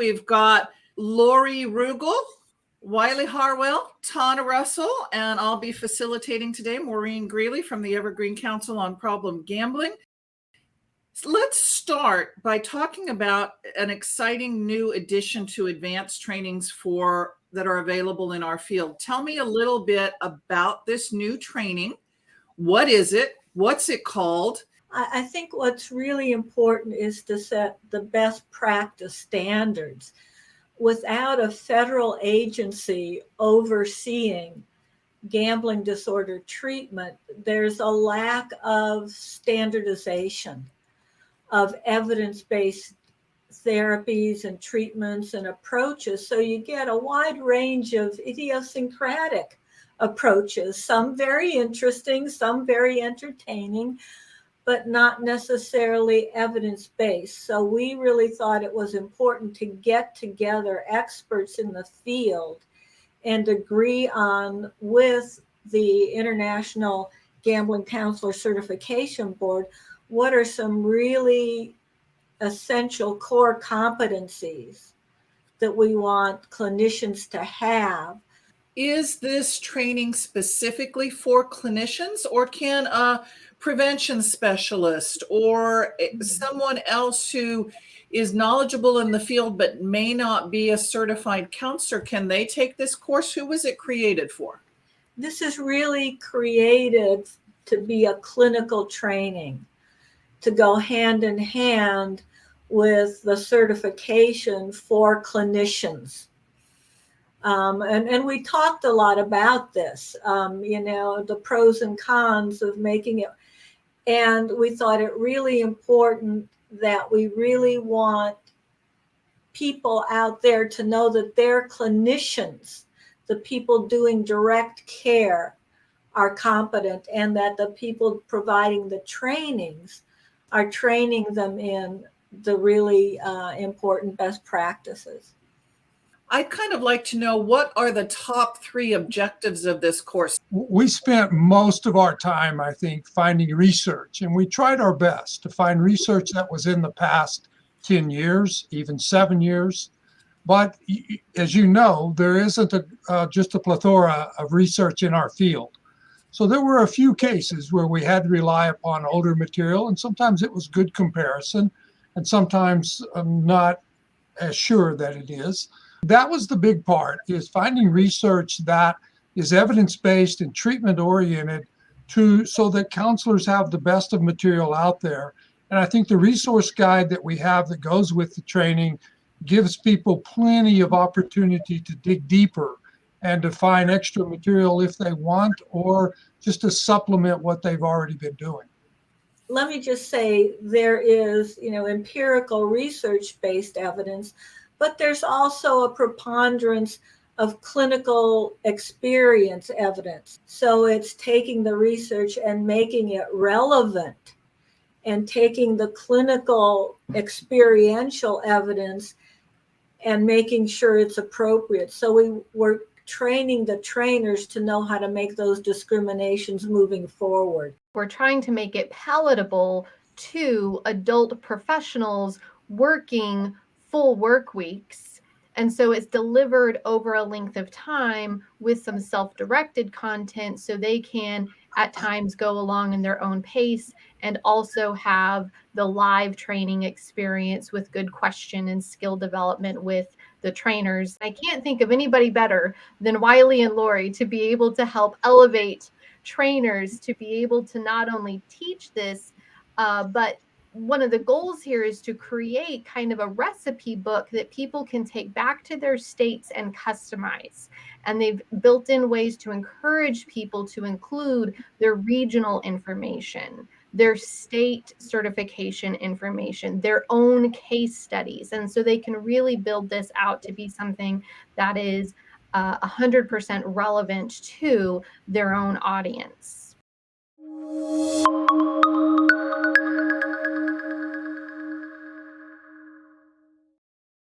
We've got Lori Rugel, Wiley Harwell, Tana Russell, and I'll be facilitating today, Maureen Greeley from the Evergreen Council on Problem Gambling. Let's start by talking about an exciting new addition to advanced trainings that are available in our field. Tell me a little bit about this new training. What is it? What's it called? I think what's really important is to set the best practice standards. Without a federal agency overseeing gambling disorder treatment, there's a lack of standardization of evidence-based therapies and treatments and approaches. So you get a wide range of idiosyncratic approaches, some very interesting, some very entertaining, but not necessarily evidence-based. So we really thought it was important to get together experts in the field and agree on with the International Gambling Counselor Certification Board what are some really essential core competencies that we want clinicians to have. Is this training specifically for clinicians, or can a prevention specialist or someone else who is knowledgeable in the field but may not be a certified counselor, can they take this course? Who was it created for? This is really created to be a clinical training, to go hand in hand with the certification for clinicians. And we talked a lot about this, the pros and cons of making it. And we thought it really important that we really want people out there to know that their clinicians, the people doing direct care, are competent, and that the people providing the trainings are training them in the really important best practices. I'd kind of like to know, what are the top 3 objectives of this course? We spent most of our time, I think, finding research, and we tried our best to find research that was in the past 10 years, even 7 years. But as you know, there isn't just a plethora of research in our field. So there were a few cases where we had to rely upon older material, and sometimes it was good comparison, and sometimes I'm not as sure that it is. That was the big part, is finding research that is evidence-based and treatment-oriented so that counselors have the best of material out there. And I think the resource guide that we have that goes with the training gives people plenty of opportunity to dig deeper and to find extra material if they want, or just to supplement what they've already been doing. Let me just say, there is, empirical research-based evidence, but there's also a preponderance of clinical experience evidence. So it's taking the research and making it relevant, and taking the clinical experiential evidence and making sure it's appropriate. So we're training the trainers to know how to make those discriminations moving forward. We're trying to make it palatable to adult professionals working full work weeks. And so it's delivered over a length of time with some self-directed content, so they can at times go along in their own pace and also have the live training experience with good question and skill development with the trainers. I can't think of anybody better than Wiley and Lori to be able to help elevate trainers to be able to not only teach this, but one of the goals here is to create kind of a recipe book that people can take back to their states and customize. And they've built in ways to encourage people to include their regional information, their state certification information, their own case studies. And so they can really build this out to be something that is 100% relevant to their own audience.